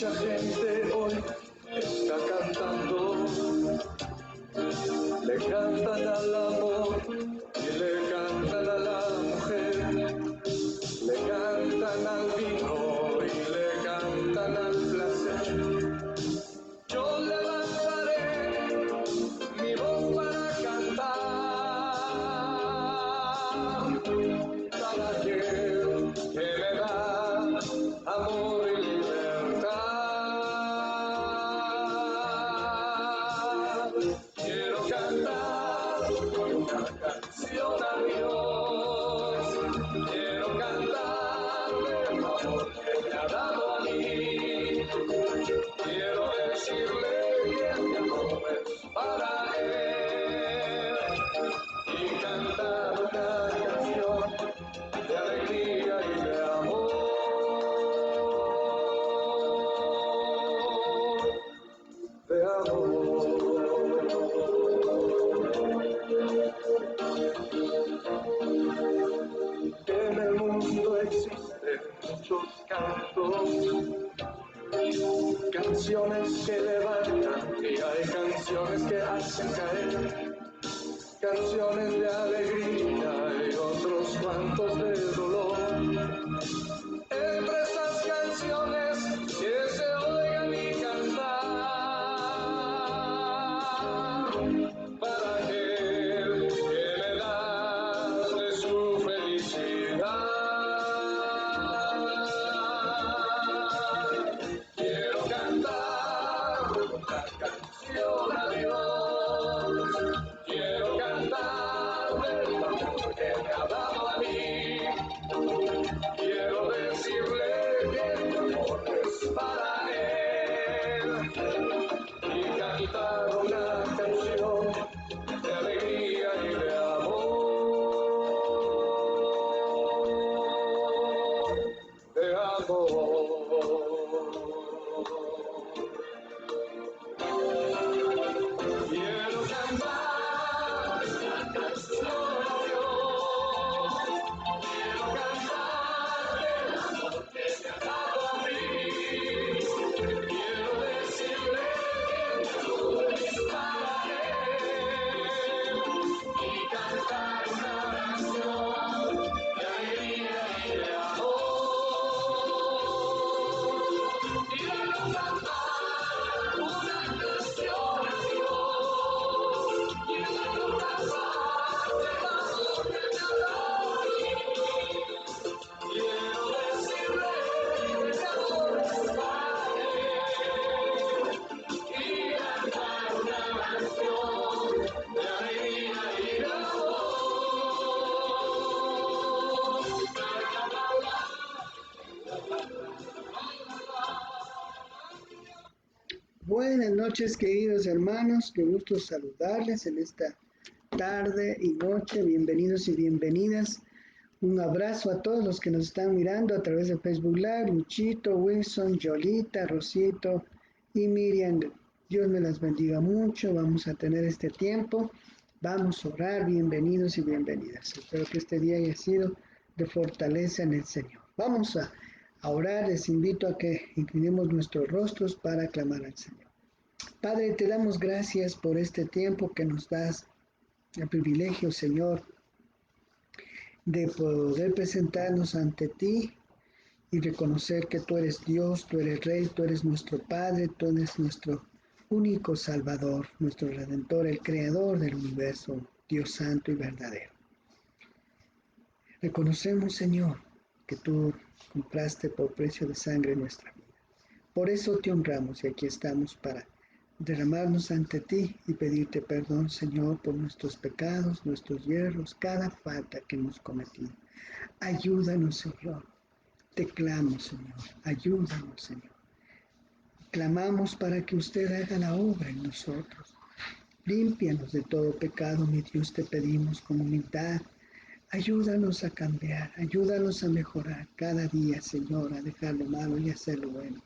mucha gente hoy está cantando, le cantan al amor y le cantan a la mujer, le cantan al vino y le cantan al placer. Yo levantaré mi voz para cantar para aquel que me da amor y libertad. Quiero cantar una canción a Dios, quiero cantarle el amor que me ha dado a mí, quiero decirle que mi amor es para él y cantar una canción de alegría y de amor, de amor. En el mundo existen muchos cantos, canciones que levantan y hay canciones que hacen caer, canciones de alegría y otros cuantos de dolor. Entre esas canciones que se oiga mi cantar para aquel que me da de su felicidad. Quiero cantar una canción a Dios, quiero cantar del amor que me ha dado a mí, quiero decirle que mi amor es para él y cantar una canción de alegría y de amor, de amor. Quiero cantar una canción a Dios, quiero cantar el amor que me ha dado a mí, quiero decirle que mi amor es para él y cantar una canción de alegría y de amor. Quiero cantar una canción a Dios, quiero cantar el amor que me ha dado a mí, quiero decirle que mi amor es para él y cantar una canción de alegría y de amor. Buenas noches, queridos hermanos, qué gusto saludarles en esta tarde y noche. Bienvenidos y bienvenidas. Un abrazo a todos los que nos están mirando a través de Facebook Live, Luchito, Wilson, Yolita, Rosito y Miriam. Dios me las bendiga mucho. Vamos a tener este tiempo. Vamos a orar. Bienvenidos y bienvenidas. Espero que este día haya sido de fortaleza en el Señor. Vamos a orar. Les invito a que inclinemos nuestros rostros para clamar al Señor. Padre, te damos gracias por este tiempo que nos das, el privilegio, Señor, de poder presentarnos ante ti y reconocer que tú eres Dios, tú eres Rey, tú eres nuestro Padre, tú eres nuestro único Salvador, nuestro Redentor, el Creador del universo, Dios Santo y verdadero. Reconocemos, Señor, que tú compraste por precio de sangre nuestra vida. Por eso te honramos y aquí estamos para derramarnos ante ti y pedirte perdón, Señor, por nuestros pecados, nuestros hierros, cada falta que hemos cometido. Ayúdanos, Señor. Te clamo, Señor. Ayúdanos, Señor. Clamamos para que usted haga la obra en nosotros. Límpianos de todo pecado, mi Dios, te pedimos con humildad. Ayúdanos a cambiar, ayúdanos a mejorar cada día, Señor, a dejar lo malo y hacer lo bueno.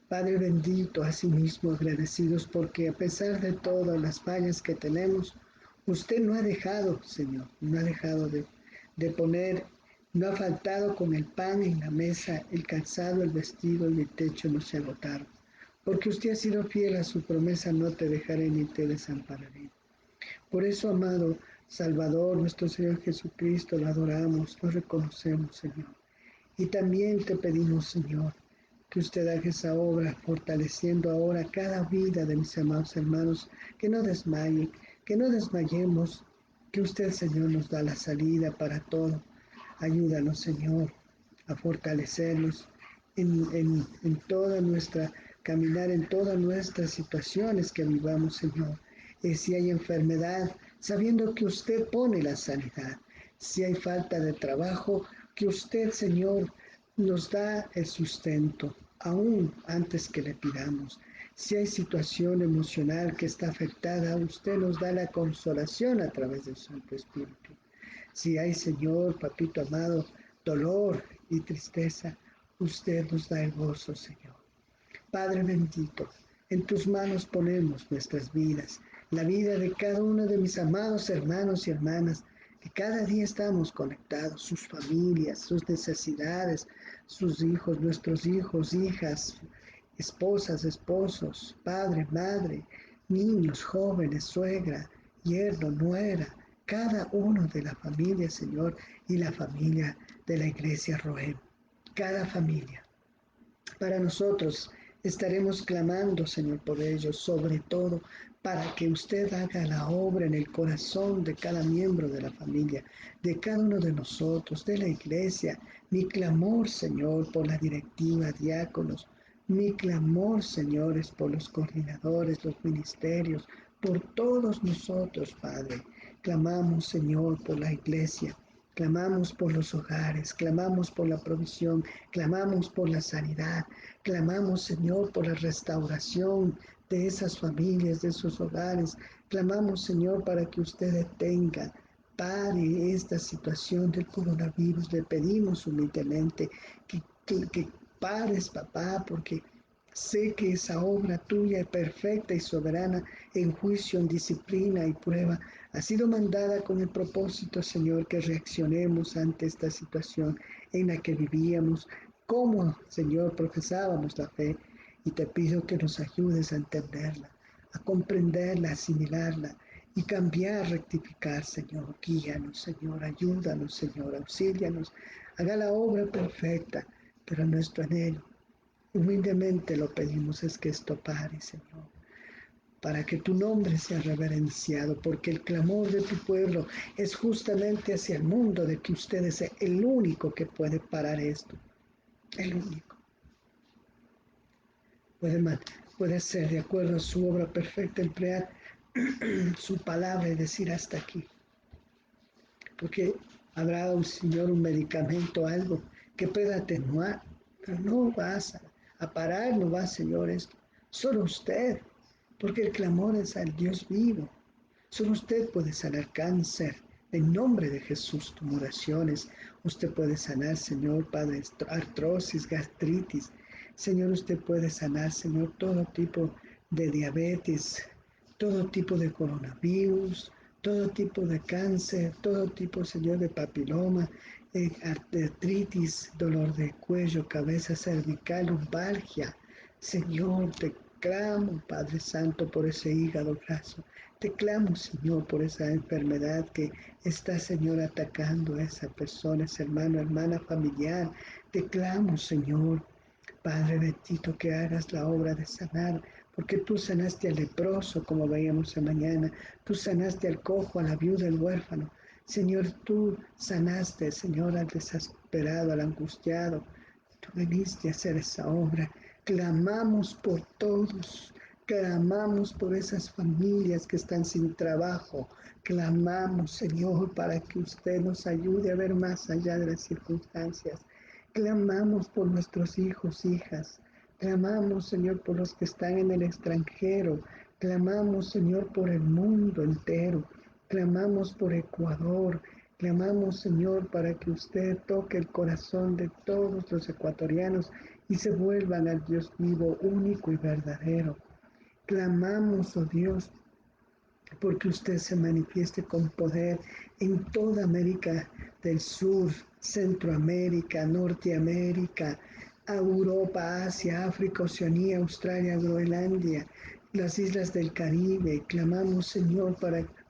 Padre bendito, asimismo agradecidos porque a pesar de todas las fallas que tenemos, usted no ha dejado, Señor, no ha dejado de poner No ha faltado con el pan en la mesa, el calzado, el vestido y el techo no se agotaron. Porque usted ha sido fiel a su promesa, no te dejaré ni te desampararé. Por eso, amado Salvador, nuestro Señor Jesucristo, lo adoramos, lo reconocemos, Señor. Y también te pedimos, Señor, que usted haga esa obra, fortaleciendo ahora cada vida de mis amados hermanos, que no desmayen, que no desmayemos, que usted, Señor, nos da la salida para todo. Ayúdanos, Señor, a fortalecernos en toda nuestra caminar, en todas nuestras situaciones que vivamos, Señor. Si hay enfermedad, sabiendo que usted pone la sanidad. Si hay falta de trabajo, que usted, Señor, nos da el sustento, aún antes que le pidamos. Si hay situación emocional que está afectada, usted nos da la consolación a través del Santo Espíritu. Si hay, Señor, papito amado, dolor y tristeza, usted nos da el gozo, Señor. Padre bendito, en tus manos ponemos nuestras vidas, la vida de cada uno de mis amados hermanos y hermanas, que cada día estamos conectados, sus familias, sus necesidades, sus hijos, nuestros hijos, hijas, esposas, esposos, padre, madre, niños, jóvenes, suegra, yerno, nuera, cada uno de la familia, Señor, y la familia de la iglesia Roem, cada familia. Para nosotros estaremos clamando, Señor, por ellos, sobre todo para que usted haga la obra en el corazón de cada miembro de la familia, de cada uno de nosotros, de la iglesia. Mi clamor, Señor, por la directiva, diáconos. Mi clamor, Señor, es por los coordinadores, los ministerios, por todos nosotros, Padre. Clamamos, Señor, por la iglesia. Clamamos por los hogares, clamamos por la provisión, clamamos por la sanidad, clamamos, Señor, por la restauración de esas familias, de esos hogares. Clamamos, Señor, para que usted detenga, pare esta situación del coronavirus. Le pedimos humildemente que pares, papá, porque sé que esa obra tuya perfecta y soberana en juicio, en disciplina y prueba ha sido mandada con el propósito, Señor, que reaccionemos ante esta situación en la que vivíamos, como, Señor, profesábamos la fe, y te pido que nos ayudes a entenderla, a comprenderla, a asimilarla y cambiar, rectificar, Señor. Guíanos, Señor, ayúdanos, Señor, auxílianos, haga la obra perfecta, pero nuestro anhelo, humildemente lo pedimos, es que esto pare, Señor, para que tu nombre sea reverenciado, porque el clamor de tu pueblo es justamente hacia el mundo, de que usted es el único que puede parar esto, el único. Puede ser, de acuerdo a su obra perfecta, emplear su palabra y decir hasta aquí, porque habrá un Señor, un medicamento, algo que pueda atenuar, pero no vas a parar, no va, Señor, esto, solo usted, porque el clamor es al Dios vivo. Solo usted puede sanar cáncer. En nombre de Jesús, tumoraciones. Usted puede sanar, Señor, Padre, artrosis, gastritis. Señor, usted puede sanar, Señor, todo tipo de diabetes, todo tipo de coronavirus, todo tipo de cáncer, todo tipo, Señor, de papiloma, artritis, dolor de cuello, cabeza cervical, lumbalgia. Señor, te clamo, Padre Santo, por ese hígado graso. Te clamo, Señor, por esa enfermedad que está, Señor, atacando a esa persona, ese hermano, hermana, familiar. Te clamo, Señor, Padre bendito, que hagas la obra de sanar, porque tú sanaste al leproso, como veíamos mañana. Tú sanaste al cojo, a la viuda, al huérfano. Señor, tú sanaste, Señor, al desesperado, al angustiado. Tú viniste a hacer esa obra. Clamamos por todos. Clamamos por esas familias que están sin trabajo. Clamamos, Señor, para que usted nos ayude a ver más allá de las circunstancias. Clamamos por nuestros hijos, hijas. Clamamos, Señor, por los que están en el extranjero. Clamamos, Señor, por el mundo entero. Clamamos por Ecuador. Clamamos, Señor, para que usted toque el corazón de todos los ecuatorianos y se vuelvan al Dios vivo, único y verdadero. Clamamos, oh Dios, porque usted se manifieste con poder en toda América del Sur, Centroamérica, Norteamérica, Europa, Asia, África, Oceanía, Australia, Groenlandia, las islas del Caribe. Clamamos, Señor,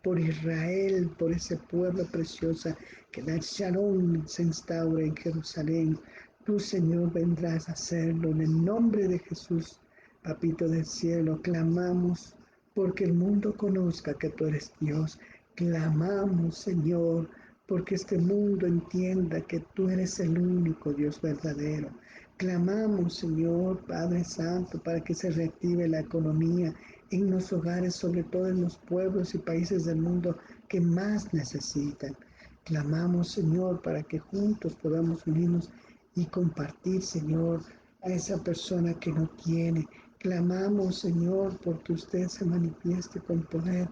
por Israel, por ese pueblo precioso, que la Shalom se instaure en Jerusalén. Tú, Señor, vendrás a hacerlo en el nombre de Jesús, Papito del cielo. Clamamos porque el mundo conozca que tú eres Dios. Clamamos, Señor, porque este mundo entienda que tú eres el único Dios verdadero. Clamamos, Señor, Padre Santo, para que se reactive la economía en los hogares, sobre todo en los pueblos y países del mundo que más necesitan. Clamamos, Señor, para que juntos podamos unirnos y compartir, Señor, a esa persona que no tiene. Clamamos, Señor, porque usted se manifieste con poder,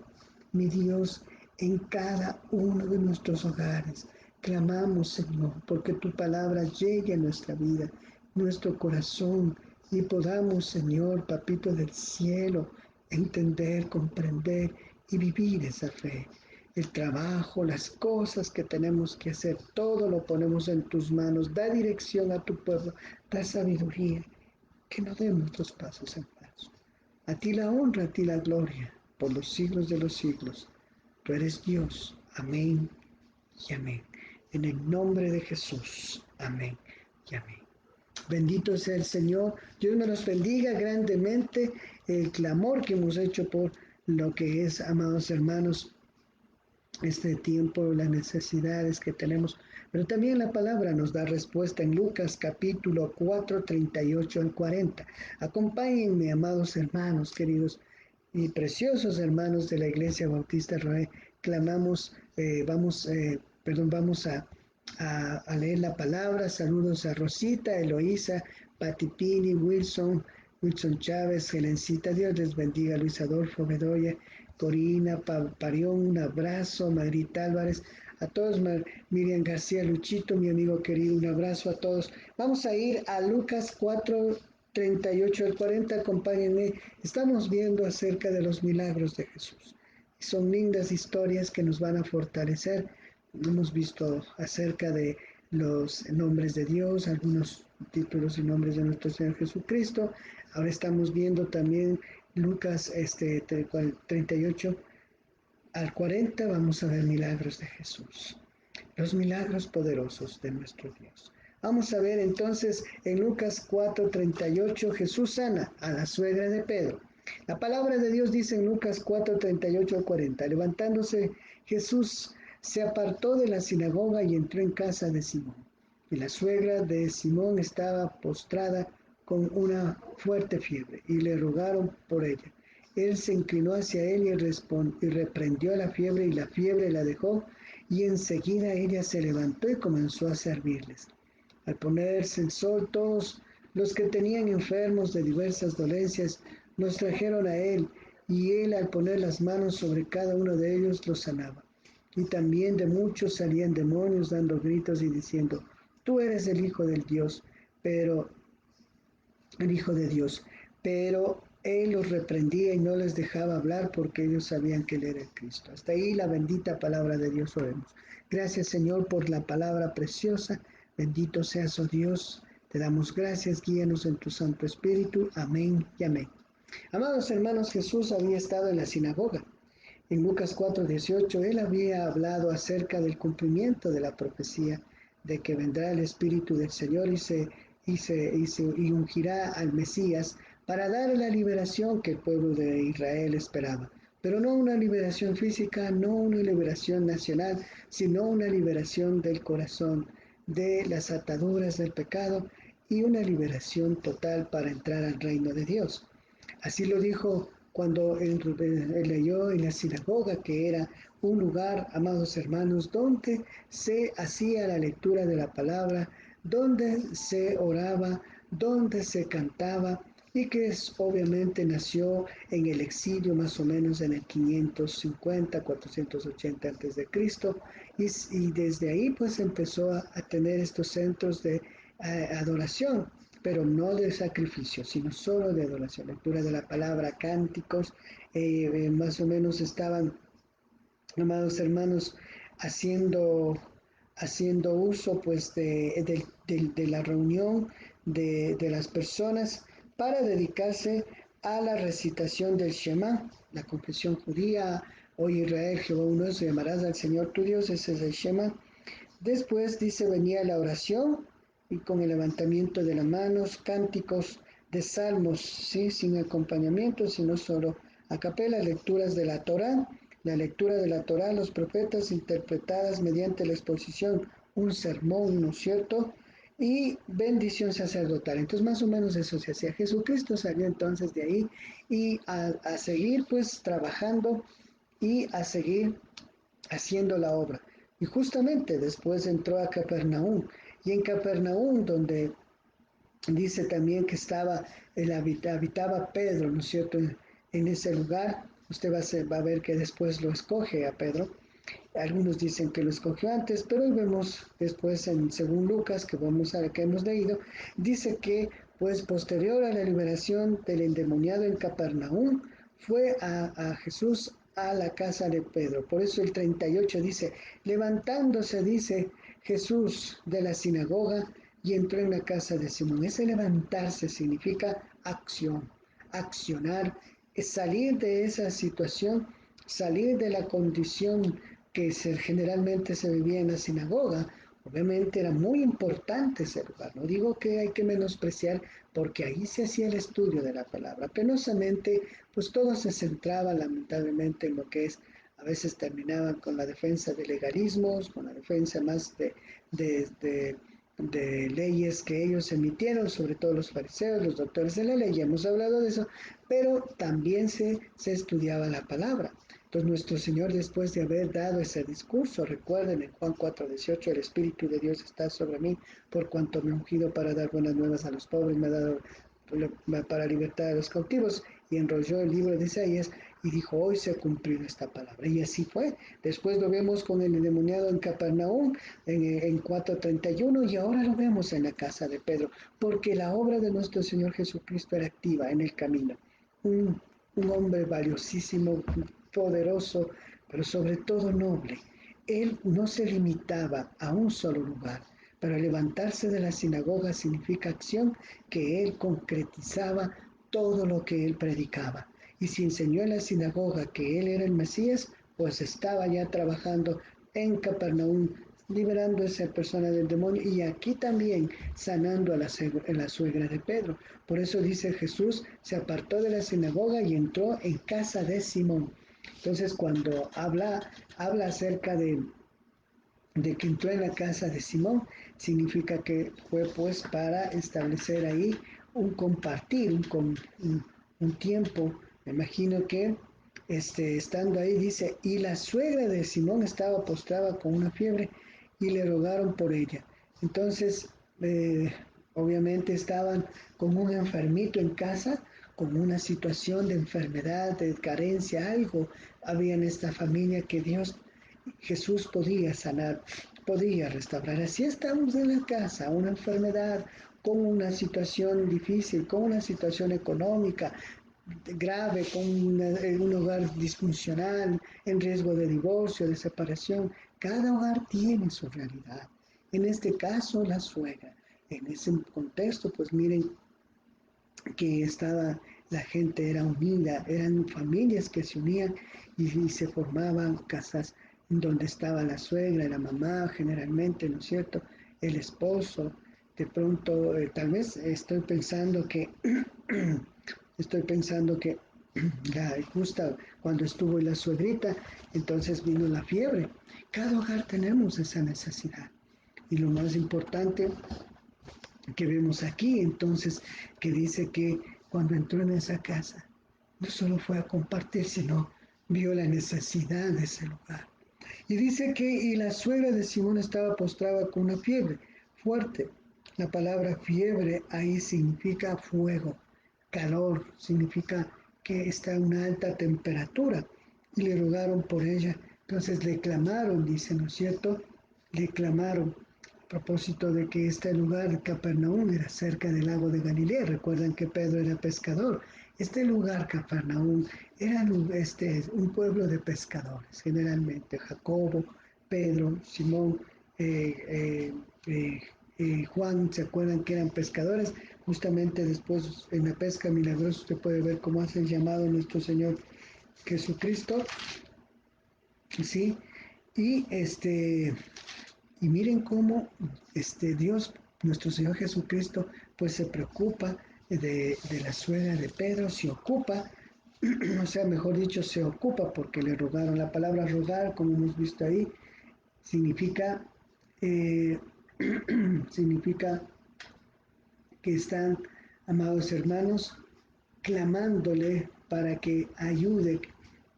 mi Dios, en cada uno de nuestros hogares. Clamamos, Señor, porque tu palabra llegue a nuestra vida, nuestro corazón, y podamos, Señor, Papito del cielo, entender, comprender y vivir esa fe. El trabajo, las cosas que tenemos que hacer, todo lo ponemos en tus manos. Da dirección a tu pueblo, da sabiduría, que no demos los pasos en falso. A ti la honra, a ti la gloria, por los siglos de los siglos. Tú eres Dios. Amén y amén. En el nombre de Jesús. Amén y amén. Bendito sea el Señor. Dios me los bendiga grandemente. El clamor que hemos hecho por lo que es, amados hermanos, este tiempo, las necesidades que tenemos. Pero también la palabra nos da respuesta en Lucas capítulo 4, 38 al 40. Acompáñenme, amados hermanos, queridos y preciosos hermanos de la Iglesia Bautista Roe. Clamamos, vamos a leer la palabra. Saludos a Rosita, Eloísa, Patipini, Wilson Chávez, Helencita. Dios les bendiga. Luis Adolfo Bedoya, Corina, Parión, un abrazo. Margarita Álvarez, a todos. Miriam García, Luchito, mi amigo querido, un abrazo a todos. Vamos a ir a Lucas 4, 38 al 40, acompáñenme. Estamos viendo acerca de los milagros de Jesús. Son lindas historias que nos van a fortalecer. Hemos visto acerca de los nombres de Dios, algunos títulos y nombres de nuestro Señor Jesucristo. Ahora estamos viendo también Lucas 38 al 40. Vamos a ver milagros de Jesús, los milagros poderosos de nuestro Dios. Vamos a ver entonces en Lucas 4:38, Jesús sana a la suegra de Pedro. La palabra de Dios dice en Lucas 4:38 al 40, levantándose Jesús se apartó de la sinagoga y entró en casa de Simón. Y la suegra de Simón estaba postrada con una fuerte fiebre y le rogaron por ella. Él se inclinó hacia él y reprendió la fiebre, y la fiebre la dejó, y enseguida ella se levantó y comenzó a servirles. Al ponerse el sol, todos los que tenían enfermos de diversas dolencias los trajeron a él, y él, al poner las manos sobre cada uno de ellos, los sanaba. Y también de muchos salían demonios dando gritos y diciendo: tú eres el Hijo del Dios, el Hijo de Dios. Pero él los reprendía y no les dejaba hablar, porque ellos sabían que él era el Cristo. Hasta ahí la bendita palabra de Dios. Oremos. Gracias, Señor, por la palabra preciosa. Bendito seas, oh Dios. Te damos gracias. Guíanos en tu Santo Espíritu. Amén y amén. Amados hermanos, Jesús había estado en la sinagoga. En Lucas 4:18, él había hablado acerca del cumplimiento de la profecía de que vendrá el Espíritu del Señor y ungirá al Mesías para dar la liberación que el pueblo de Israel esperaba. Pero no una liberación física, no una liberación nacional, sino una liberación del corazón, de las ataduras del pecado, y una liberación total para entrar al reino de Dios. Así lo dijo cuando él leyó en la sinagoga, que era un lugar, amados hermanos, donde se hacía la lectura de la palabra, donde se oraba, donde se cantaba, y que obviamente nació en el exilio más o menos en el 550, 480 antes de Cristo, y desde ahí pues empezó a tener estos centros de adoración, pero no de sacrificio, sino solo de adoración, lectura de la palabra, cánticos. Más o menos estaban, amados hermanos, haciendo haciendo uso pues de la reunión de las personas para dedicarse a la recitación del Shema, la confesión judía. Hoy Israel, Jehová uno es, llamarás al Señor tu Dios, ese es el Shema. Después dice venía la oración y con el levantamiento de las manos, cánticos de salmos, ¿sí? Sin acompañamiento, sino solo a capela, lecturas de la Torá, la lectura de la Torá, los profetas interpretadas mediante la exposición, un sermón, ¿no es cierto? Y bendición sacerdotal. Entonces más o menos eso se hacía. Jesucristo salió entonces de ahí y a seguir pues trabajando y a seguir haciendo la obra. Y justamente después entró a Capernaum. Y en Capernaum, donde dice también que habitaba Pedro, ¿no es cierto? En ese lugar, usted va a ver que después lo escoge a Pedro. Algunos dicen que lo escogió antes, pero hoy vemos después, según Lucas, que vamos a ver que hemos leído, dice que pues posterior a la liberación del endemoniado en Capernaum, fue a Jesús a la casa de Pedro. Por eso el 38 dice, levantándose, dice Jesús de la sinagoga y entró en la casa de Simón. Ese levantarse significa acción, accionar, es salir de esa situación, salir de la condición que generalmente se vivía en la sinagoga. Obviamente era muy importante ese lugar. No digo que hay que menospreciar porque ahí se hacía el estudio de la palabra. Penosamente, pues todo se centraba lamentablemente en lo que es, a veces terminaban con la defensa de legalismos, con la defensa más de, de, de leyes que ellos emitieron, sobre todo los fariseos, los doctores de la ley, ya hemos hablado de eso, pero también se estudiaba la palabra. Entonces nuestro Señor, después de haber dado ese discurso, recuerden en Juan 4:18, el Espíritu de Dios está sobre mí, por cuanto me ha ungido para dar buenas nuevas a los pobres, me ha dado para libertar a los cautivos, y enrolló el libro de Isaías y dijo, hoy se ha cumplido esta palabra. Y así fue. Después lo vemos con el endemoniado en Capernaum, en 4:31, y ahora lo vemos en la casa de Pedro, porque la obra de nuestro Señor Jesucristo era activa en el camino. Un, un hombre valiosísimo, poderoso, pero sobre todo noble. Él no se limitaba a un solo lugar. Para levantarse de la sinagoga significa acción, que él concretizaba todo lo que él predicaba. Y si enseñó en la sinagoga que él era el Mesías, pues estaba ya trabajando en Capernaum, liberando a esa persona del demonio y aquí también sanando a la suegra de Pedro. Por eso dice Jesús, se apartó de la sinagoga y entró en casa de Simón. Entonces cuando habla acerca de que entró en la casa de Simón, significa que fue pues para establecer ahí un compartir, un tiempo. Me imagino que estando ahí dice, y la suegra de Simón estaba postrada con una fiebre y le rogaron por ella. Entonces, obviamente estaban con un enfermito en casa, con una situación de enfermedad, de carencia, algo había en esta familia que Jesús podía sanar, podía restaurar. Así estamos en la casa, una enfermedad, con una situación difícil, con una situación económica grave, con un hogar disfuncional, en riesgo de divorcio, de separación. Cada hogar tiene su realidad. En este caso, la suegra. En ese contexto, pues miren que estaba, la gente era unida, eran familias que se unían y se formaban casas donde estaba la suegra, la mamá, generalmente, ¿no es cierto? El esposo. De pronto, tal vez estoy pensando que justo cuando estuvo la suegrita, entonces vino la fiebre. Cada hogar tenemos esa necesidad. Y lo más importante que vemos aquí, entonces, que dice que cuando entró en esa casa, no solo fue a compartir, sino vio la necesidad de ese lugar. Y dice que y la suegra de Simón estaba postrada con una fiebre fuerte. La palabra fiebre ahí significa fuego, calor, significa que está a una alta temperatura. Y le rogaron por ella. Entonces le clamaron, dice, ¿no es cierto? Le clamaron a propósito de que este lugar, Capernaum, era cerca del lago de Galilea. Recuerdan que Pedro era pescador. Este lugar, Capernaum, era un pueblo de pescadores, generalmente Jacobo, Pedro, Simón, eh, eh, Juan, ¿se acuerdan que eran pescadores? Justamente después en la pesca milagrosa usted puede ver cómo hace el llamado nuestro Señor Jesucristo, ¿sí? Y y miren cómo Dios, nuestro Señor Jesucristo, pues se preocupa de la suegra de Pedro, se ocupa, o sea, mejor dicho, se ocupa porque le rogaron. La palabra rogar, como hemos visto ahí, significa, eh, significa que están, amados hermanos, clamándole para que ayude,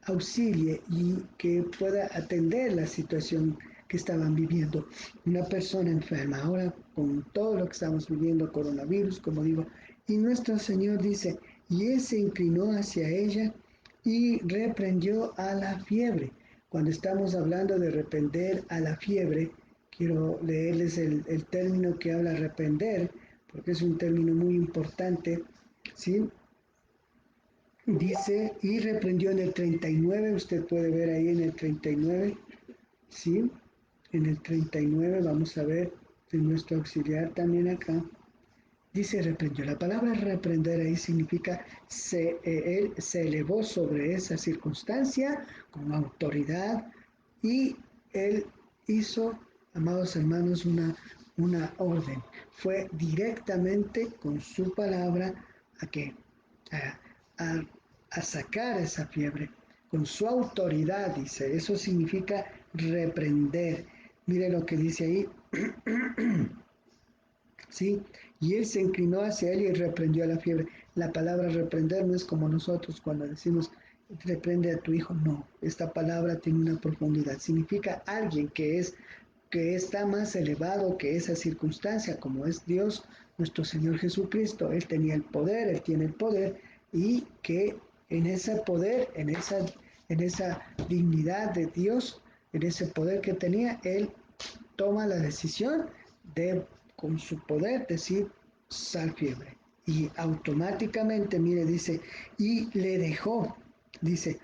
auxilie y que pueda atender la situación que estaban viviendo. Una persona enferma, ahora con todo lo que estamos viviendo, coronavirus, como digo, y nuestro Señor dice, y él se inclinó hacia ella y reprendió a la fiebre. Cuando estamos hablando de reprender a la fiebre, quiero leerles el término que habla reprender, porque es un término muy importante, ¿sí? Dice, y reprendió en el 39, usted puede ver ahí en el 39, ¿sí? En el 39 vamos a ver de nuestro auxiliar también acá. Dice reprendió. La palabra reprender ahí significa él se elevó sobre esa circunstancia con autoridad y él hizo, amados hermanos, una orden. Fue directamente con su palabra a que a, a, a sacar esa fiebre. Con su autoridad, dice. Eso significa reprender. Mire lo que dice ahí. ¿Sí? Y él se inclinó hacia él y reprendió a la fiebre. La palabra reprender no es como nosotros cuando decimos reprende a tu hijo. No, esta palabra tiene una profundidad. Significa alguien que está más elevado que esa circunstancia, como es Dios, nuestro Señor Jesucristo. Él tenía el poder, él tiene el poder, y que en ese poder, en esa dignidad de Dios, en ese poder que tenía, él toma la decisión de, con su poder, decir, sal fiebre. Y automáticamente, mire, dice, y le dejó, dice,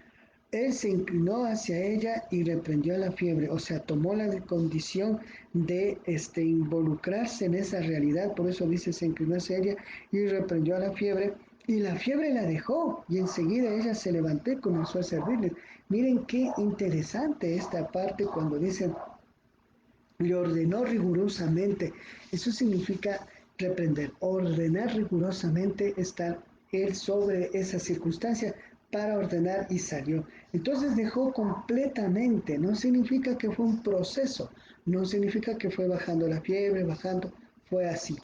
él se inclinó hacia ella y reprendió la fiebre, o sea, tomó la condición de involucrarse en esa realidad, por eso dice, se inclinó hacia ella y reprendió a la fiebre, y la fiebre la dejó, y enseguida ella se levantó y comenzó a servirle. Miren qué interesante esta parte cuando dice, le ordenó rigurosamente. Eso significa reprender, ordenar rigurosamente, estar él sobre esa circunstancia para ordenar y salió. Entonces dejó completamente, no significa que fue un proceso, no significa que fue bajando la fiebre, bajando, fue así.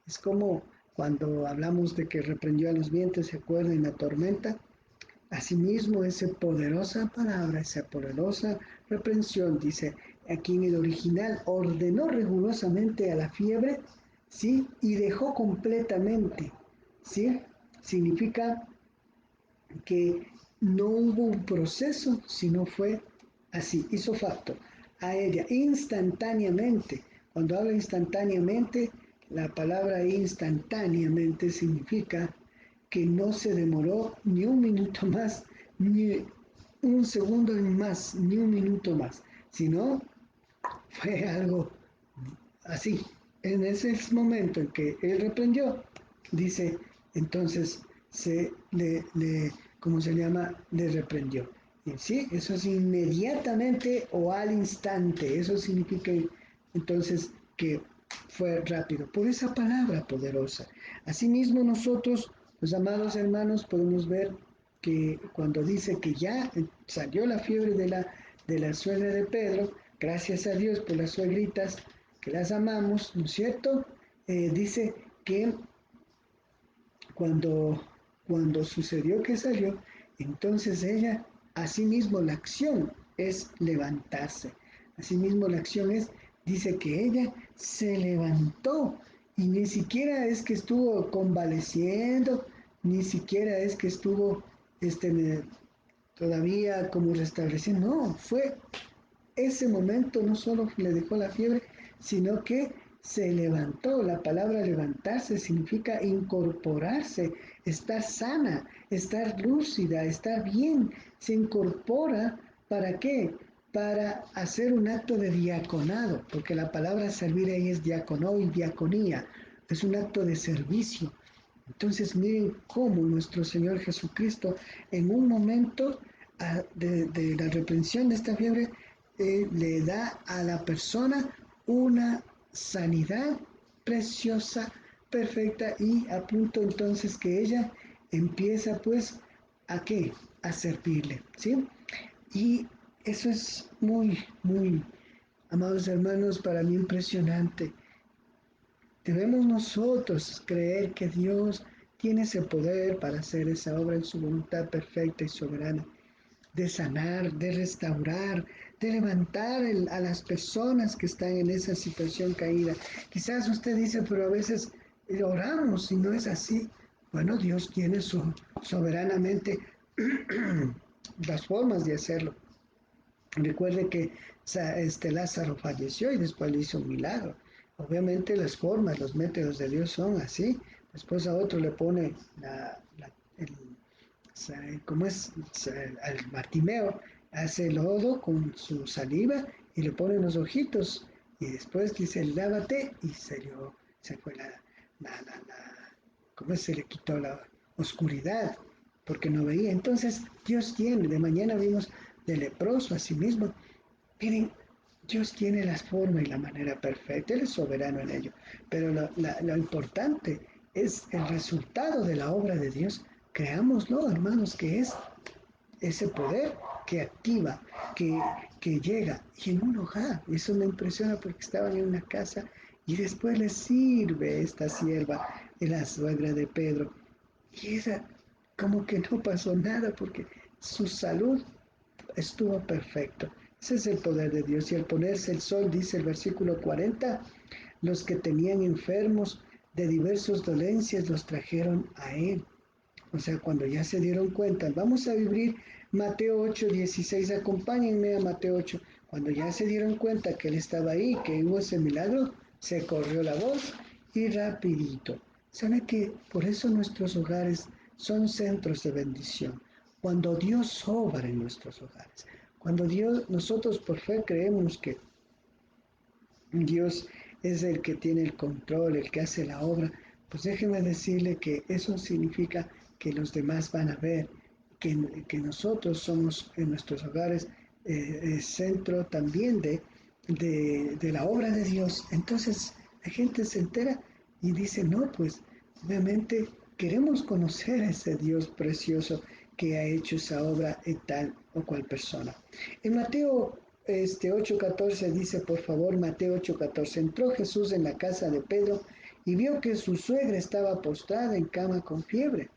Es como cuando hablamos de que reprendió a los vientos, ¿se acuerdan? En la tormenta. Asimismo, esa poderosa palabra, esa poderosa reprensión, dice aquí en el original, ordenó rigurosamente a la fiebre, ¿sí? Y dejó completamente, ¿sí? Significa que no hubo un proceso, sino fue así, hizo facto a ella instantáneamente. Cuando habla instantáneamente, la palabra instantáneamente significa que no se demoró ni un minuto más, ni un segundo más, ni un minuto más, sino fue algo así. En ese momento en que él reprendió, dice, entonces ¿cómo se llama? Le reprendió. Y sí, eso es inmediatamente o al instante. Eso significa entonces que fue rápido. Por esa palabra poderosa. Asimismo nosotros, los amados hermanos, podemos ver que cuando dice que ya salió la fiebre de la suegra de Pedro, gracias a Dios por las suegritas que las amamos, ¿no es cierto? Dice que cuando, cuando sucedió que salió, entonces ella, asimismo la acción es levantarse. Asimismo la acción es, dice que ella se levantó y ni siquiera es que estuvo convaleciendo, ni siquiera es que estuvo todavía como restableciendo, no, fue ese momento no solo le dejó la fiebre, sino que se levantó. La palabra levantarse significa incorporarse, estar sana, estar lúcida, estar bien. Se incorpora, ¿para qué? para hacer un acto de diaconado, porque la palabra servir ahí es diaconó y diaconía, es un acto de servicio. Entonces miren cómo nuestro Señor Jesucristo en un momento de la reprensión de esta fiebre le da a la persona una sanidad preciosa, perfecta y a punto entonces que ella empieza pues a qué, a servirle, ¿sí? Y eso es muy, muy, amados hermanos, para mí impresionante. Debemos nosotros creer que Dios tiene ese poder para hacer esa obra en su voluntad perfecta y soberana, de sanar, de restaurar, de levantar a las personas que están en esa situación caída. Quizás usted dice, pero a veces oramos y no es así. Bueno, Dios tiene soberanamente las formas de hacerlo. Recuerde que Lázaro falleció y después le hizo un milagro. Obviamente las formas, los métodos de Dios son así. Después a otro le pone como es al Bartimeo, hace lodo con su saliva y le pone los ojitos. Y después dice, lávate y se fue ¿cómo se le quitó la oscuridad? Porque no veía. Entonces Dios tiene, de mañana vimos de leproso a sí mismo. Miren, Dios tiene la forma y la manera perfecta, Él es soberano en ello, pero lo importante es el resultado de la obra de Dios. Creámoslo, hermanos, que es ese poder que activa, que, que llega, y en un hogar. Eso me impresiona porque estaban en una casa y después le sirve esta sierva, la suegra de Pedro, y esa como que no pasó nada porque su salud estuvo perfecto. Ese es el poder de Dios. Y al ponerse el sol, dice el versículo 40, los que tenían enfermos de diversas dolencias los trajeron a él. O sea, cuando ya se dieron cuenta, vamos a vivir Mateo 8:16, acompáñenme a Mateo 8. Cuando ya se dieron cuenta que él estaba ahí, que hubo ese milagro, se corrió la voz y rapidito. ¿Sabe que por eso nuestros hogares son centros de bendición? Cuando Dios obra en nuestros hogares, cuando nosotros por fe creemos que Dios es el que tiene el control, el que hace la obra, pues déjeme decirle que eso significa que los demás van a ver que nosotros somos en nuestros hogares centro también de la obra de Dios. Entonces la gente se entera y dice, no, pues obviamente queremos conocer a ese Dios precioso que ha hecho esa obra en tal o cual persona. En Mateo 8:14 dice, por favor, Mateo 8:14, entró Jesús en la casa de Pedro y vio que su suegra estaba postrada en cama con fiebre.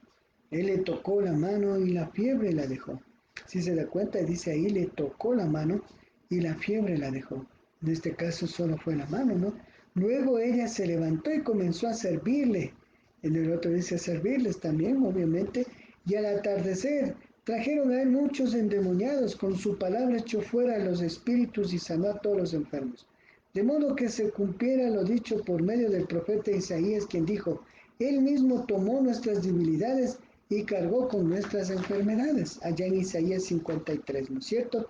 Él le tocó la mano y la fiebre la dejó. Si se da cuenta, dice ahí, le tocó la mano y la fiebre la dejó. En este caso solo fue la mano, ¿no? Luego ella se levantó y comenzó a servirle. En el otro dice a servirles también, obviamente. Y al atardecer trajeron a él muchos endemoniados. Con su palabra echó fuera a los espíritus y sanó a todos los enfermos. De modo que se cumpliera lo dicho por medio del profeta Isaías, quien dijo, él mismo tomó nuestras debilidades y cargó con nuestras enfermedades, allá en Isaías 53, ¿no es cierto?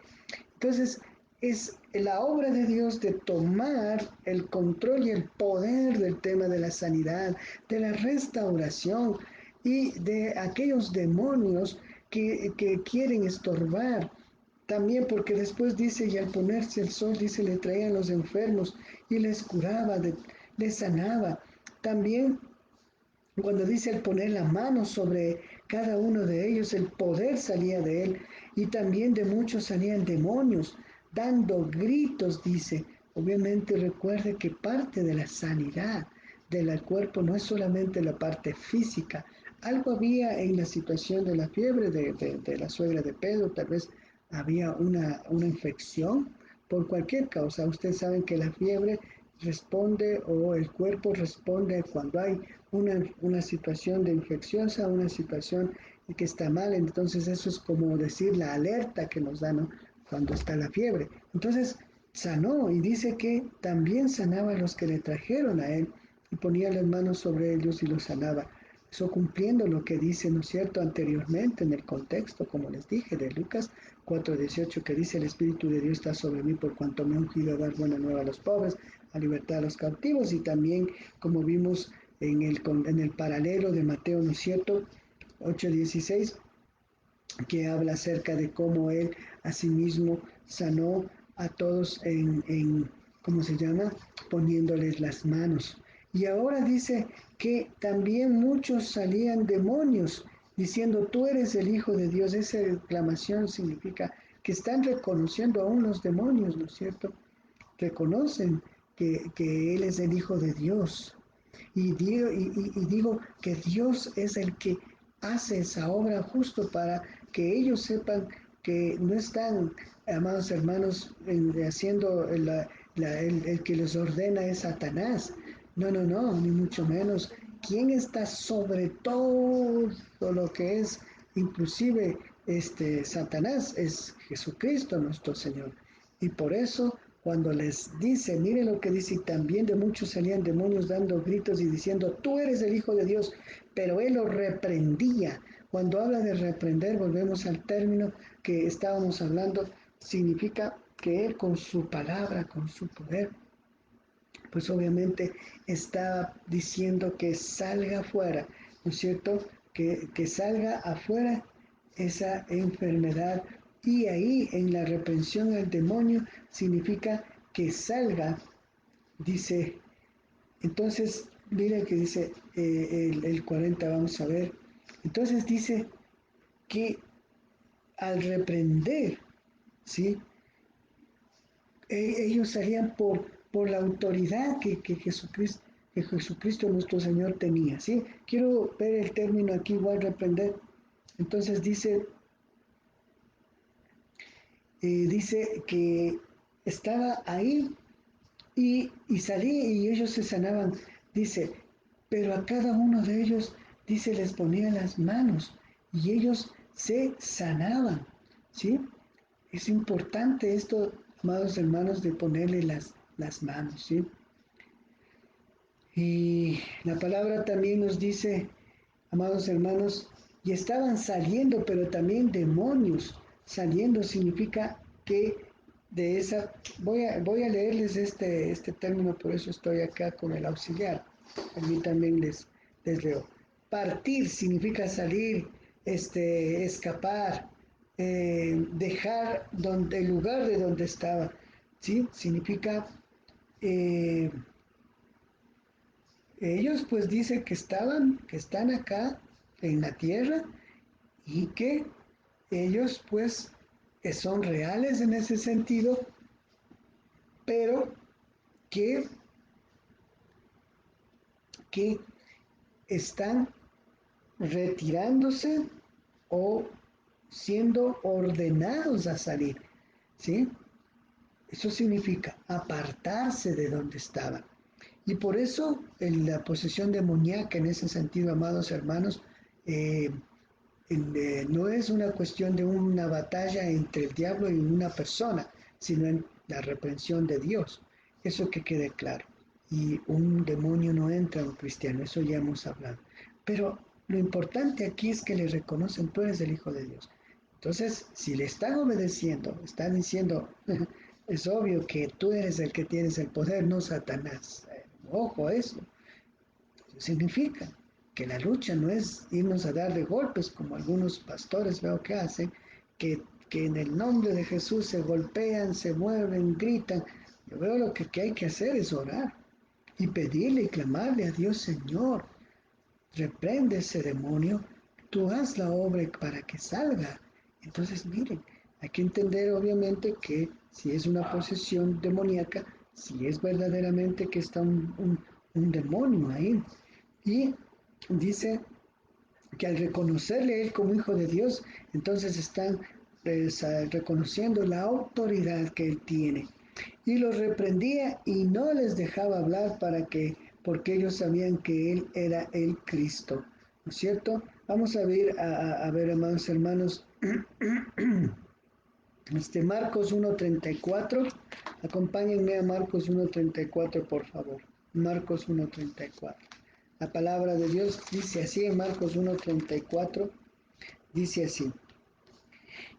Entonces, es la obra de Dios de tomar el control y el poder del tema de la sanidad, de la restauración y de aquellos demonios que quieren estorbar. También porque después dice, y al ponerse el sol, dice, le traían los enfermos y les curaba, les sanaba. También cuando dice el poner la mano sobre cada uno de ellos, el poder salía de él y también de muchos salían demonios, dando gritos, dice. Obviamente recuerde que parte de la sanidad del cuerpo no es solamente la parte física. Algo había en la situación de la fiebre de la suegra de Pedro, tal vez había una infección por cualquier causa. Ustedes saben que la fiebre responde o el cuerpo responde cuando hay una situación de infecciosa, una situación que está mal, entonces eso es como decir la alerta que nos da, ¿no? Cuando está la fiebre. Entonces sanó y dice que también sanaba a los que le trajeron a él y ponía las manos sobre ellos y los sanaba. Eso cumpliendo lo que dice, ¿no es cierto?, anteriormente en el contexto, como les dije, de Lucas 4:18, que dice: el Espíritu de Dios está sobre mí por cuanto me ha ungido a dar buena nueva a los pobres, a libertar a los cautivos, y también, como vimos en el paralelo de Mateo, ¿no es cierto?, 8:16, que habla acerca de cómo él asimismo sanó a todos ¿cómo se llama?, poniéndoles las manos. Y ahora dice que también muchos salían demonios diciendo: tú eres el Hijo de Dios. Esa exclamación significa que están reconociendo aún los demonios, ¿no es cierto? Reconocen que Él es el Hijo de Dios. Y digo que Dios es el que hace esa obra justo para que ellos sepan que no están, amados hermanos, haciendo el que les ordena es Satanás. No, no, no, ni mucho menos. ¿Quién está sobre todo lo que es, inclusive Satanás? Es Jesucristo nuestro Señor. Y por eso, cuando les dice, miren lo que dice: y también de muchos salían demonios dando gritos y diciendo: tú eres el Hijo de Dios. Pero él los reprendía. Cuando habla de reprender, volvemos al término que estábamos hablando, significa que él con su palabra, con su poder, pues obviamente está diciendo que salga afuera, ¿no es cierto? Que salga afuera esa enfermedad. Y ahí en la reprensión al demonio significa que salga, dice. Entonces, mira que dice el 40, vamos a ver. Entonces dice que al reprender, ¿sí?, ellos salían por la autoridad que Jesucristo nuestro Señor tenía, ¿sí? Quiero ver el término aquí igual: reprender. Entonces dice que estaba ahí y salía y ellos se sanaban. Dice, pero a cada uno de ellos, dice, les ponía las manos y ellos se sanaban, ¿sí? Es importante esto, amados hermanos, de ponerle las manos, ¿sí? Y la palabra también nos dice, amados hermanos, y estaban saliendo, pero también demonios. Saliendo significa que de esa, voy a leerles este término, por eso estoy acá con el auxiliar. A mí también les leo. Partir significa salir, escapar, dejar el lugar de donde estaba, ¿sí? Significa, eh, ellos pues dicen que están acá en la tierra, y que ellos pues son reales en ese sentido, pero que, que están retirándose o siendo ordenados a salir, ¿sí? Eso significa apartarse de donde estaban. Y por eso en la posesión demoníaca, en ese sentido, amados hermanos, eh, no es una cuestión de una batalla entre el diablo y una persona, sino en la reprensión de Dios. Eso que quede claro. Y un demonio no entra en un cristiano, eso ya hemos hablado. Pero lo importante aquí es que le reconocen: tú eres el Hijo de Dios. Entonces, si le están obedeciendo, están diciendo, es obvio que tú eres el que tienes el poder, no Satanás. Ojo a eso. Significa que la lucha no es irnos a darle golpes, como algunos pastores veo que hacen, que en el nombre de Jesús se golpean, se mueven, gritan. Yo veo que hay que hacer es orar y pedirle y clamarle a Dios: Señor, reprende ese demonio, tú haz la obra para que salga. Entonces, miren, hay que entender obviamente que si es una posesión demoníaca, si es verdaderamente que está un demonio ahí. Y dice que al reconocerle a él como Hijo de Dios, entonces están reconociendo la autoridad que él tiene. Y los reprendía y no les dejaba hablar porque ellos sabían que él era el Cristo, ¿no es cierto? Vamos a ver, a ver, amados hermanos, Marcos 1:34. Acompáñenme a Marcos 1:34, por favor. Marcos 1:34. La palabra de Dios dice así en Marcos 1:34, dice así.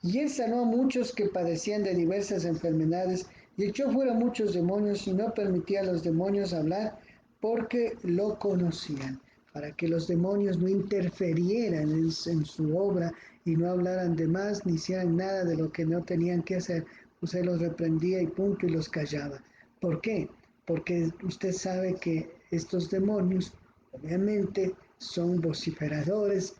Y él sanó a muchos que padecían de diversas enfermedades y echó fuera muchos demonios y no permitía a los demonios hablar porque lo conocían, para que los demonios no interferieran en su obra y no hablaran de más ni hicieran nada de lo que no tenían que hacer. Usted los reprendía y punto y los callaba. ¿Por qué? Porque usted sabe que estos demonios obviamente son vociferadores,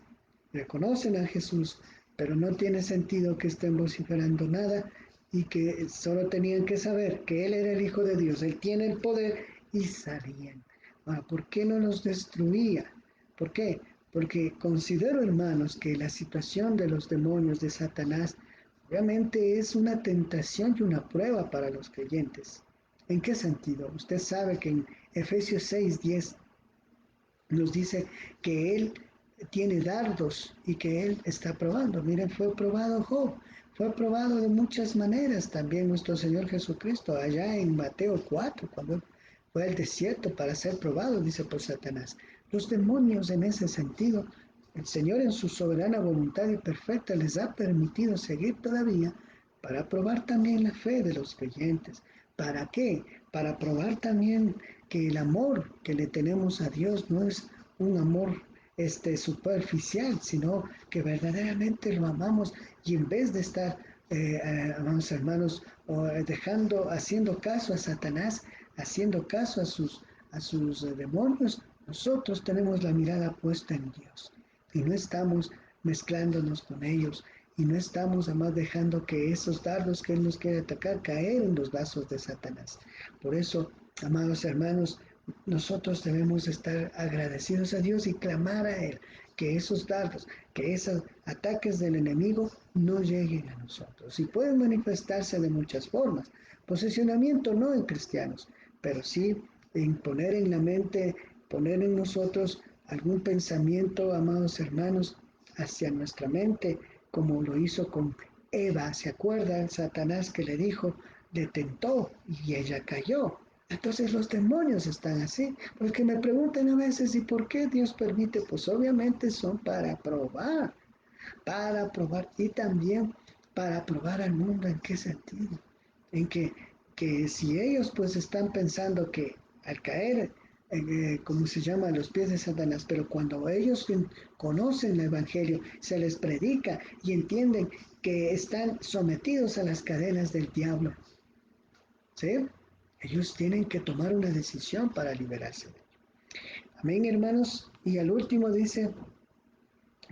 reconocen a Jesús, pero no tiene sentido que estén vociferando nada y que solo tenían que saber que Él era el Hijo de Dios, Él tiene el poder y sabían. Ahora, ¿por qué no los destruía? ¿Por qué? Porque considero, hermanos, que la situación de los demonios de Satanás obviamente es una tentación y una prueba para los creyentes. ¿En qué sentido? Usted sabe que en Efesios 6:10 nos dice que Él tiene dardos y que Él está probando. Miren, fue probado Job, fue probado de muchas maneras también nuestro Señor Jesucristo, allá en Mateo 4, cuando fue al desierto para ser probado, dice por Satanás. Los demonios en ese sentido, el Señor en su soberana voluntad y perfecta les ha permitido seguir todavía para probar también la fe de los creyentes. ¿Para qué? Para probar también que el amor que le tenemos a Dios no es un amor superficial, sino que verdaderamente lo amamos y en vez de estar, amados hermanos, haciendo caso a Satanás, haciendo caso a sus demonios, nosotros tenemos la mirada puesta en Dios y no estamos mezclándonos con ellos y no estamos además dejando que esos dardos que Él nos quiere atacar caer en los brazos de Satanás. Por eso, amados hermanos, nosotros debemos estar agradecidos a Dios y clamar a Él que esos dardos, que esos ataques del enemigo no lleguen a nosotros. Y pueden manifestarse de muchas formas. Posicionamiento no en cristianos, pero sí en poner en la mente, poner en nosotros algún pensamiento, amados hermanos, hacia nuestra mente, como lo hizo con Eva. ¿Se acuerdan? Satanás que le dijo, le tentó y ella cayó. Entonces los demonios están así, porque me preguntan a veces, ¿y por qué Dios permite? Pues obviamente son para probar y también para probar al mundo. ¿En qué sentido? En que si ellos pues están pensando que al caer, como se llama, a los pies de Satanás, pero cuando ellos conocen el Evangelio, se les predica y entienden que están sometidos a las cadenas del diablo, ¿sí? Ellos tienen que tomar una decisión para liberarse de ello. Amén, hermanos. Y al último dice,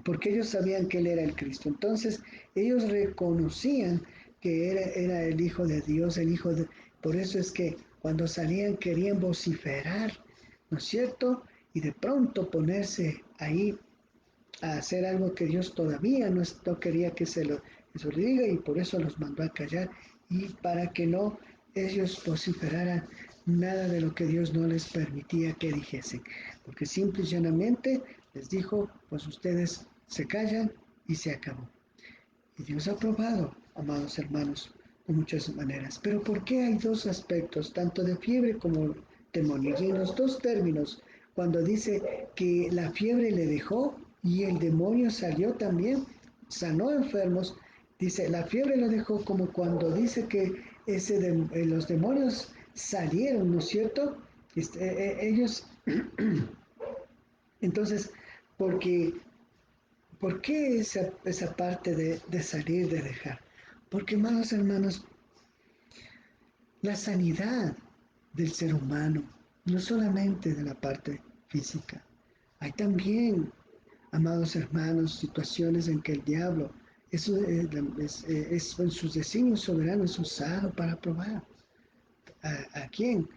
porque ellos sabían que Él era el Cristo. Entonces, ellos reconocían que era el Hijo de Dios, Por eso es que cuando salían querían vociferar, ¿no es cierto? Y de pronto ponerse ahí a hacer algo que Dios todavía no quería que se lo diga y por eso los mandó a callar y para que no ellos vociferaran nada de lo que Dios no les permitía que dijesen. Porque simple y llanamente les dijo, pues ustedes se callan y se acabó. Y Dios ha probado, amados hermanos, de muchas maneras. Pero ¿por qué hay dos aspectos, tanto de fiebre como demonio? Y en los dos términos, cuando dice que la fiebre le dejó y el demonio salió también, sanó enfermos, dice, la fiebre le dejó como cuando dice que los demonios salieron, ¿no es cierto? Ellos, entonces, porque ¿por qué esa parte de salir, de dejar? Porque, amados hermanos, la sanidad del ser humano, no solamente de la parte física, hay también, amados hermanos, situaciones en que el diablo en sus designios soberanos es usado para probar. ¿A quién?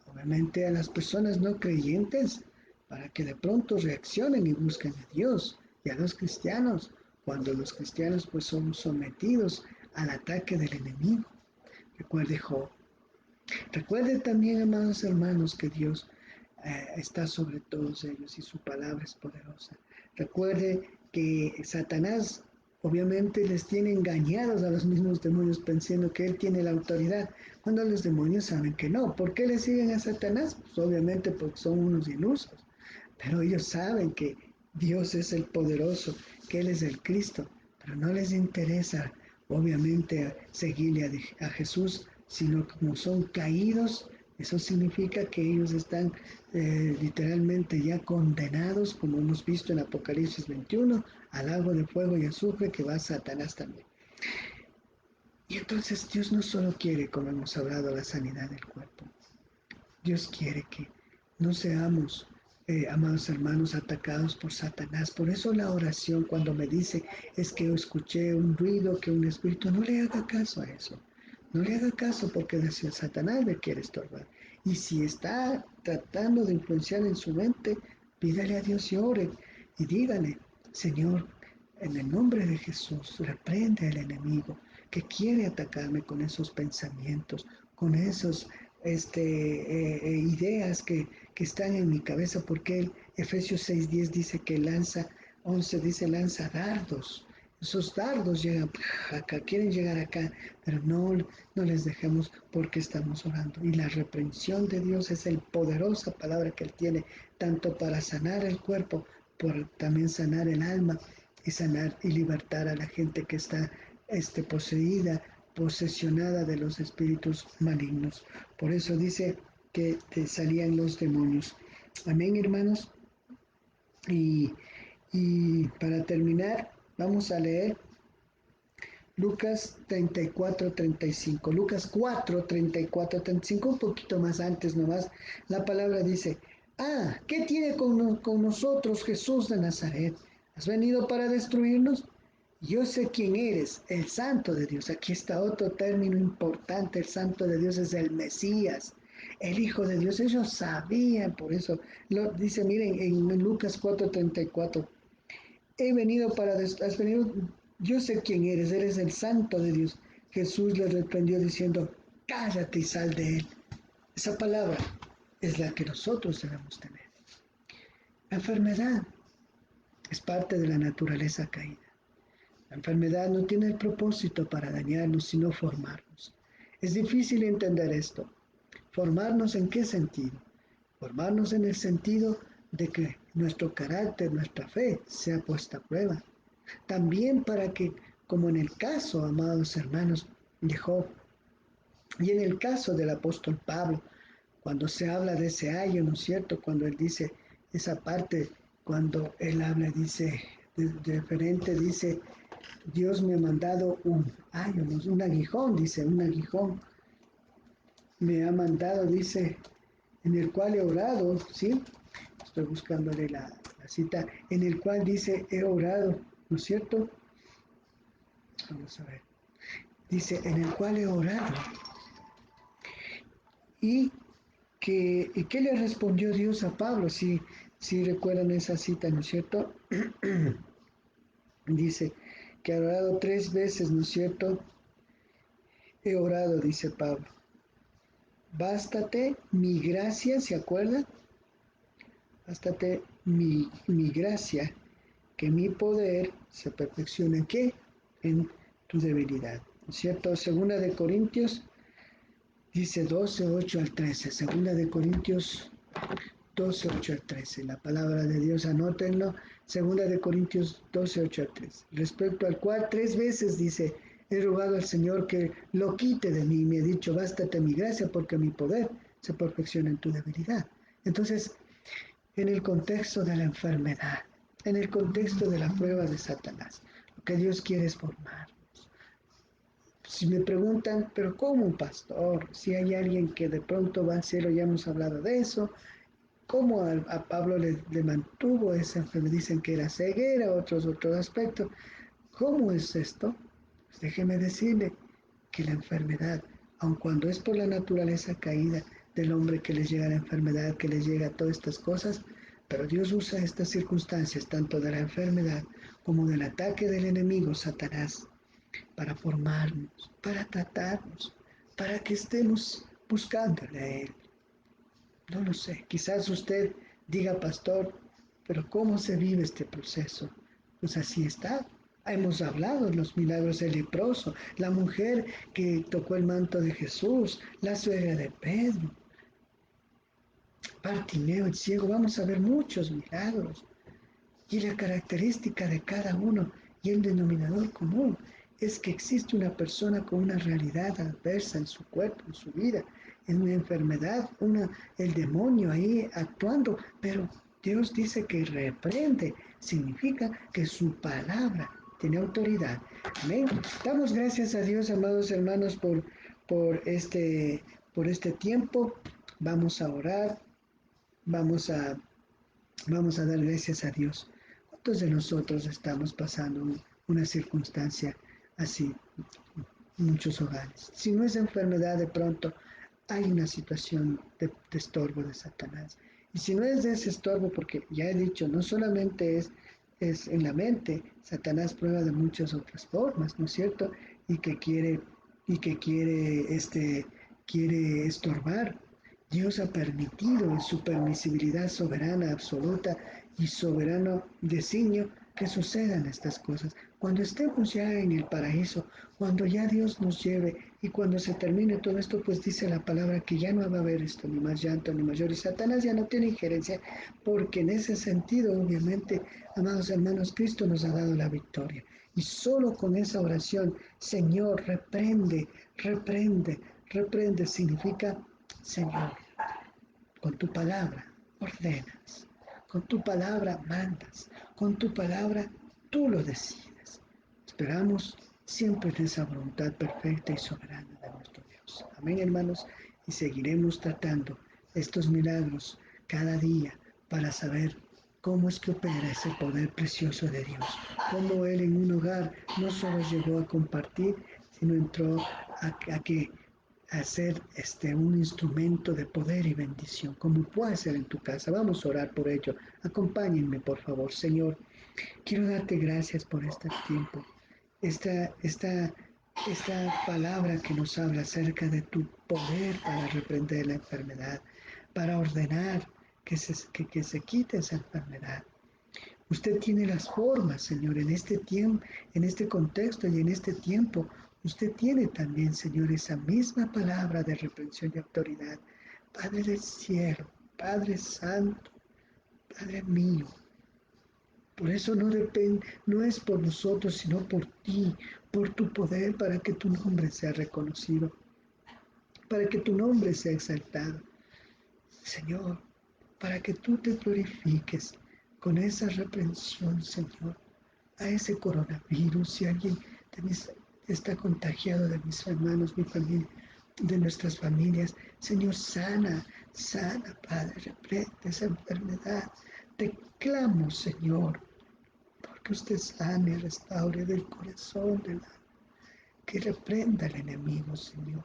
Obviamente a las personas no creyentes, para que de pronto reaccionen y busquen a Dios, y a los cristianos, cuando los cristianos pues son sometidos al ataque del enemigo. Recuerde Job. Recuerde también, amados hermanos, que Dios está sobre todos ellos y su palabra es poderosa. Recuerde que Satanás obviamente les tiene engañados a los mismos demonios pensando que él tiene la autoridad, cuando los demonios saben que no. ¿Por qué le siguen a Satanás? Pues obviamente porque son unos ilusos. Pero ellos saben que Dios es el poderoso, que Él es el Cristo, pero no les interesa, obviamente, seguirle a Jesús, sino como son caídos, eso significa que ellos están literalmente ya condenados, como hemos visto en Apocalipsis 21, al lago de fuego y azufre que va Satanás también. Y entonces Dios no solo quiere, como hemos hablado, la sanidad del cuerpo. Dios quiere que no seamos, amados hermanos, atacados por Satanás. Por eso la oración cuando me dice es que escuché un ruido, que un espíritu, no le haga caso a eso. No le haga caso porque si Satanás le quiere estorbar. Y si está tratando de influenciar en su mente, pídale a Dios y ore y dígale, Señor, en el nombre de Jesús, reprende al enemigo que quiere atacarme con esos pensamientos, con esos ideas que están en mi cabeza, porque Efesios 6:10 dice que lanza, 11 dice lanza dardos. Esos dardos llegan acá, quieren llegar acá, pero no les dejemos porque estamos orando. Y la reprensión de Dios es la poderosa palabra que Él tiene, tanto para sanar el cuerpo, por también sanar el alma y sanar y libertar a la gente que está poseída, posesionada de los espíritus malignos. Por eso dice que te salían los demonios. Amén, hermanos. Y para terminar, vamos a leer Lucas 34:35. Lucas 4:34-35, un poquito más antes nomás. La palabra dice, ¿qué tiene con nosotros Jesús de Nazaret? ¿Has venido para destruirnos? Yo sé quién eres, el Santo de Dios. Aquí está otro término importante. El Santo de Dios es el Mesías, el Hijo de Dios. Ellos sabían, por eso lo dice, miren, en Lucas 4:34. Has venido, yo sé quién eres el Santo de Dios. Jesús le reprendió diciendo, cállate y sal de él. Esa palabra es la que nosotros debemos tener. La enfermedad es parte de la naturaleza caída. La enfermedad no tiene el propósito para dañarnos, sino formarnos. Es difícil entender esto. ¿Formarnos en qué sentido? Formarnos en el sentido de que nuestro carácter, nuestra fe sea puesta a prueba. También para que, como en el caso, amados hermanos, de Job, y en el caso del apóstol Pablo, cuando se habla de ese ayo, ¿no es cierto? Cuando él dice esa parte, cuando él habla, dice, diferente, dice, Dios me ha mandado un ayo, un aguijón, dice, un aguijón. Me ha mandado, dice, en el cual he orado, ¿sí? Estoy buscándole la cita, en el cual dice, he orado, ¿no es cierto? Vamos a ver. Dice, en el cual he orado. ¿Y qué le respondió Dios a Pablo? Si recuerdan esa cita, ¿no es cierto? Dice que ha orado 3 veces, ¿no es cierto? He orado, dice Pablo. Bástate mi gracia, ¿se acuerdan? Bástate mi gracia, que mi poder se perfeccione ¿en qué? En tu debilidad, ¿no es cierto? Segunda de Corintios dice 12:8-13. Segunda de Corintios 12:8-13. La palabra de Dios, anótenlo. Segunda de Corintios 12:8-13. Respecto al cual 3 veces dice, he rogado al Señor que lo quite de mí. Me ha dicho, bástate mi gracia porque mi poder se perfecciona en tu debilidad. Entonces, en el contexto de la enfermedad, en el contexto de la prueba de Satanás, lo que Dios quiere es formar. Si me preguntan, pero ¿cómo un pastor? Si hay alguien que de pronto va al cielo, ya hemos hablado de eso, ¿cómo a Pablo le mantuvo esa enfermedad? Dicen que era ceguera, otros aspectos. ¿Cómo es esto? Pues déjeme decirle que la enfermedad, aun cuando es por la naturaleza caída del hombre que les llega la enfermedad, que les llega todas estas cosas, pero Dios usa estas circunstancias, tanto de la enfermedad como del ataque del enemigo, Satanás, para formarnos, para tratarnos, para que estemos buscándole a Él. No lo sé, quizás usted diga, pastor, pero ¿cómo se vive este proceso? Pues así está. Hemos hablado de los milagros del leproso, la mujer que tocó el manto de Jesús, la suegra de Pedro. Bartimeo, el ciego, vamos a ver muchos milagros. Y la característica de cada uno y el denominador común es que existe una persona con una realidad adversa en su cuerpo, en su vida, en una enfermedad, el demonio ahí actuando, pero Dios dice que reprende, significa que su palabra tiene autoridad. Amén. Damos gracias a Dios, amados hermanos, por este, por este tiempo. Vamos a orar, vamos a, vamos a dar gracias a Dios. ¿Cuántos de nosotros estamos pasando una circunstancia así? Muchos hogares. Si no es enfermedad, de pronto hay una situación de estorbo de Satanás. Y si no es de ese estorbo, porque ya he dicho, no solamente es en la mente, Satanás prueba de muchas otras formas, ¿no es cierto? Y que quiere estorbar. Dios ha permitido en su permisibilidad soberana, absoluta y soberano designio que sucedan estas cosas. Cuando estemos ya en el paraíso, cuando ya Dios nos lleve y cuando se termine todo esto, pues dice la palabra que ya no va a haber esto, ni más llanto, ni mayor. Y Satanás ya no tiene injerencia, porque en ese sentido, obviamente, amados hermanos, Cristo nos ha dado la victoria. Y solo con esa oración, Señor, reprende, reprende, reprende, significa, Señor, con tu palabra ordenas, con tu palabra mandas, con tu palabra tú lo decides. Esperamos siempre en esa voluntad perfecta y soberana de nuestro Dios. Amén, hermanos, y seguiremos tratando estos milagros cada día para saber cómo es que opera ese poder precioso de Dios, cómo Él en un hogar no solo llegó a compartir, sino entró a ser un instrumento de poder y bendición, como puede ser en tu casa. Vamos a orar por ello. Acompáñenme, por favor. Señor, quiero darte gracias por este tiempo, esta, esta, esta palabra que nos habla acerca de tu poder para reprender la enfermedad, para ordenar que se quite esa enfermedad. Usted tiene las formas, Señor, en este tiempo, en este contexto y en este tiempo. Usted tiene también, Señor, esa misma palabra de reprensión y autoridad. Padre del cielo, Padre santo, Padre mío. Por eso no es por nosotros, sino por ti, por tu poder, para que tu nombre sea reconocido, para que tu nombre sea exaltado. Señor, para que tú te glorifiques con esa reprensión, Señor, a ese coronavirus. Si alguien está contagiado de mis hermanos, mi familia, de nuestras familias, Señor, sana, sana, Padre, reprende esa enfermedad. Te clamo, Señor, porque usted sane, restaure del corazón, del alma, que reprenda al enemigo, Señor,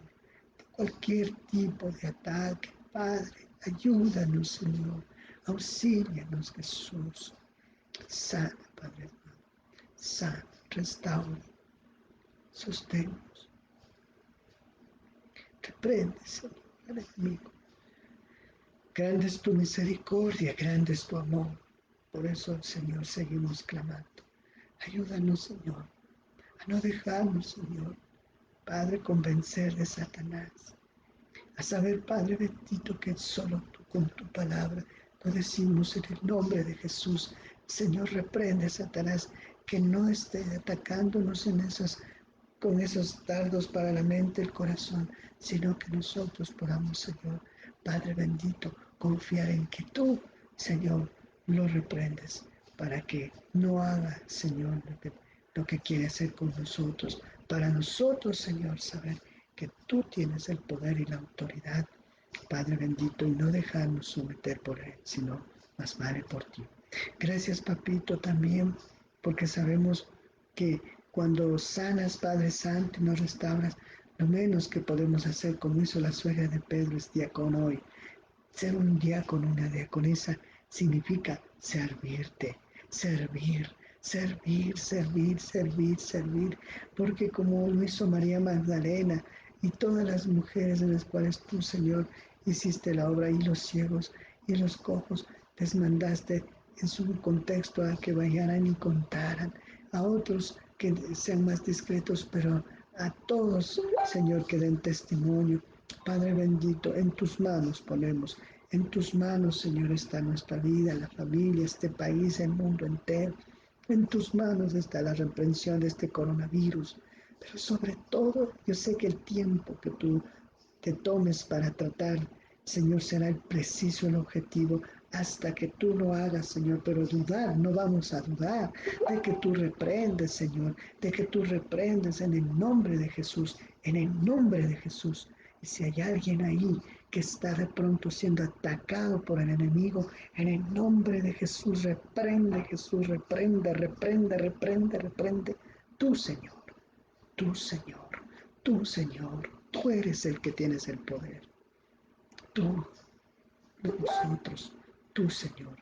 de cualquier tipo de ataque, Padre. Ayúdanos, Señor. Auxílianos, Jesús. Sana, Padre hermano. Sana, restaura, sosténnos. Reprende, Señor, al enemigo. Grande es tu misericordia, grande es tu amor. Por eso, Señor, seguimos clamando. Ayúdanos, Señor, a no dejarnos, Señor, Padre, convencer de Satanás. A saber, Padre bendito, que solo tú con tu palabra lo decimos en el nombre de Jesús. Señor, reprende a Satanás que no esté atacándonos con esos dardos para la mente, el corazón, sino que nosotros podamos, Señor, Padre bendito, confiar en que tú, Señor, lo reprendes para que no haga, Señor, lo que quiere hacer con nosotros. Para nosotros, Señor, saber que tú tienes el poder y la autoridad, Padre bendito, y no dejarnos someter por Él, sino más vale por ti. Gracias, Papito, también, porque sabemos que cuando sanas, Padre Santo, y nos restauras, lo menos que podemos hacer, como hizo la suegra de Pedro, es diácono hoy. Ser un diácono, una diaconisa, significa servirte, servir, servir, servir, servir, servir, porque como lo hizo María Magdalena y todas las mujeres en las cuales tú, Señor, hiciste la obra, y los ciegos y los cojos, les mandaste en su contexto a que vayan y contaran, a otros que sean más discretos, pero a todos, Señor, que den testimonio. Padre bendito, en tus manos ponemos En tus manos, Señor, está nuestra vida, la familia, este país, el mundo entero. En tus manos está la reprensión de este coronavirus. Pero sobre todo, yo sé que el tiempo que tú te tomes para tratar, Señor, será el preciso, el objetivo, hasta que tú lo hagas, Señor. Pero dudar, no vamos a dudar de que tú reprendes, Señor, de que tú reprendes en el nombre de Jesús, en el nombre de Jesús. Y si hay alguien ahí que está de pronto siendo atacado por el enemigo, en el nombre de Jesús, reprende, Jesús, reprende, reprende, reprende, reprende. Tú, Señor, tú, Señor, tú, Señor, tú eres el que tienes el poder. Tú, nosotros, tú, Señor.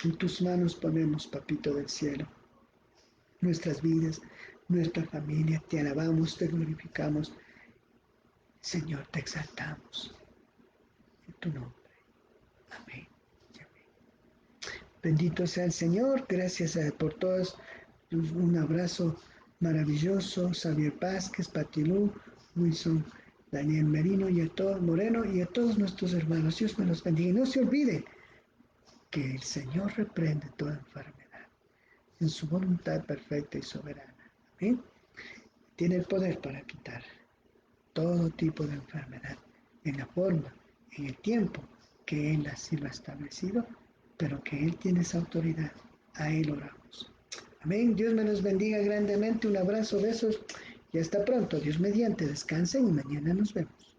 En tus manos ponemos, Papito del cielo, nuestras vidas, nuestra familia. Te alabamos, te glorificamos. Señor, te exaltamos. En tu nombre. Amén. Bendito sea el Señor. Gracias por todos. Un abrazo maravilloso. Xavier Vázquez, Patilú, Wilson, Daniel Merino y a todos Moreno y a todos nuestros hermanos. Dios me los bendiga. Y no se olvide que el Señor reprende toda enfermedad en su voluntad perfecta y soberana. ¿Amén? Tiene el poder para quitar todo tipo de enfermedad en la forma, en el tiempo que Él así lo ha establecido, pero que Él tiene esa autoridad. A Él oramos. Amén. Dios me los bendiga grandemente. Un abrazo, besos y hasta pronto. Dios mediante. Descansen y mañana nos vemos.